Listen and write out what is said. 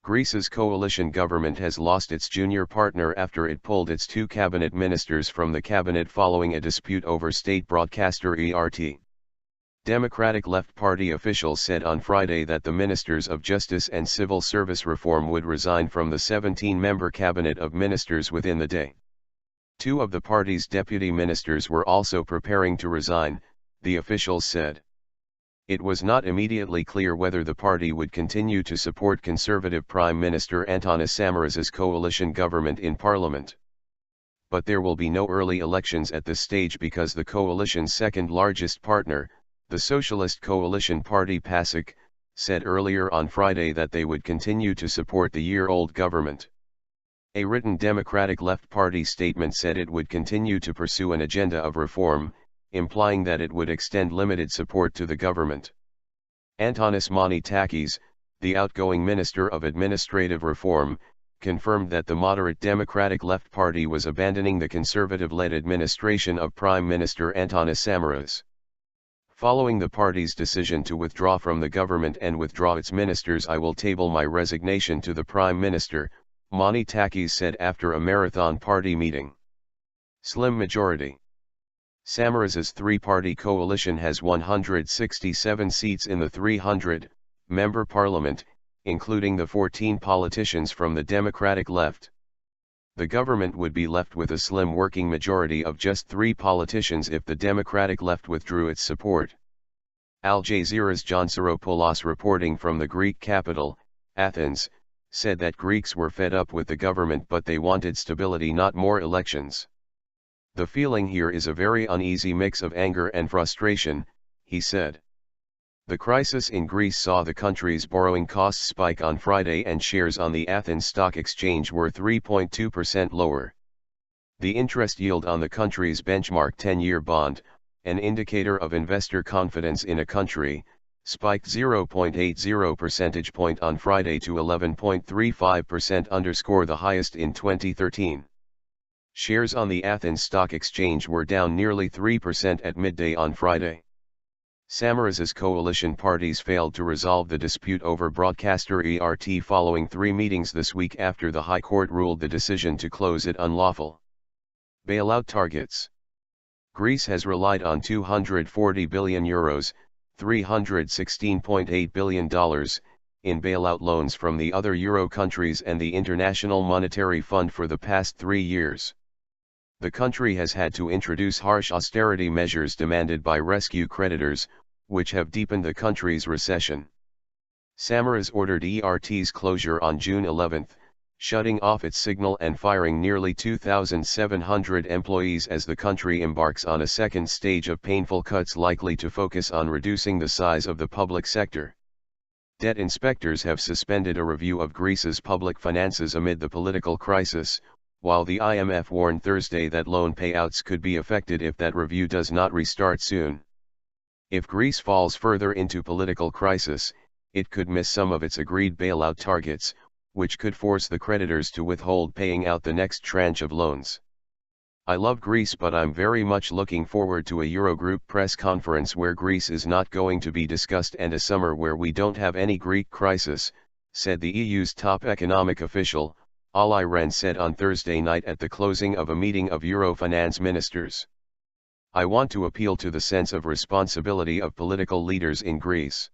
Greece's coalition government has lost its junior partner after it pulled its two cabinet ministers from the cabinet following a dispute over state broadcaster ERT. Democratic Left Party officials said on Friday that the ministers of Justice and Civil Service Reform would resign from the 17-member cabinet of ministers within the day. Two of the party's deputy ministers were also preparing to resign, the officials said. It was not immediately clear whether the party would continue to support Conservative Prime Minister Antonis Samaras's coalition government in parliament. But there will be no early elections at this stage because the coalition's second largest partner, the Socialist coalition party Pasok, said earlier on Friday that they would continue to support the year-old government. A written Democratic Left Party statement said it would continue to pursue an agenda of reform, implying that it would extend limited support to the government. Antonis Samaras, the outgoing Minister of Administrative Reform, confirmed that the moderate Democratic Left Party was abandoning the conservative-led administration of Prime Minister Antonis Samaras. Following the party's decision to withdraw from the government and withdraw its ministers, I will table my resignation to the Prime Minister, Samaras said after a marathon party meeting. Slim majority. Samaras's three-party coalition has 167 seats in the 300-member parliament, including the 14 politicians from the Democratic left. The government would be left with a slim working majority of just 3 politicians if the Democratic left withdrew its support. Al Jazeera's John Saropoulos, reporting from the Greek capital, Athens, said that Greeks were fed up with the government but they wanted stability, not more elections. The feeling here is a very uneasy mix of anger and frustration, he said. The crisis in Greece saw the country's borrowing costs spike on Friday and shares on the Athens Stock Exchange were 3.2% lower. The interest yield on the country's benchmark 10-year bond, an indicator of investor confidence in a country, spiked 0.80 percentage point on Friday to 11.35%, underscore the highest in 2013. Shares on the Athens Stock Exchange were down nearly 3% at midday on Friday. Samaras's coalition parties failed to resolve the dispute over broadcaster ERT following 3 meetings this week after the High Court ruled the decision to close it unlawful. Bailout targets. Greece has relied on €240 billion, $316.8 billion, in bailout loans from the other Euro countries and the International Monetary Fund for the past 3 years. The country has had to introduce harsh austerity measures demanded by rescue creditors, which have deepened the country's recession. Samaras ordered ERT's closure on June 11, shutting off its signal and firing nearly 2,700 employees as the country embarks on a second stage of painful cuts likely to focus on reducing the size of the public sector. Debt inspectors have suspended a review of Greece's public finances amid the political crisis, while the IMF warned Thursday that loan payouts could be affected if that review does not restart soon. If Greece falls further into political crisis, it could miss some of its agreed bailout targets, which could force the creditors to withhold paying out the next tranche of loans. I love Greece, but I'm very much looking forward to a Eurogroup press conference where Greece is not going to be discussed and a summer where we don't have any Greek crisis, said the EU's top economic official. Olli Rehn said on Thursday night at the closing of a meeting of Euro finance ministers. I want to appeal to the sense of responsibility of political leaders in Greece.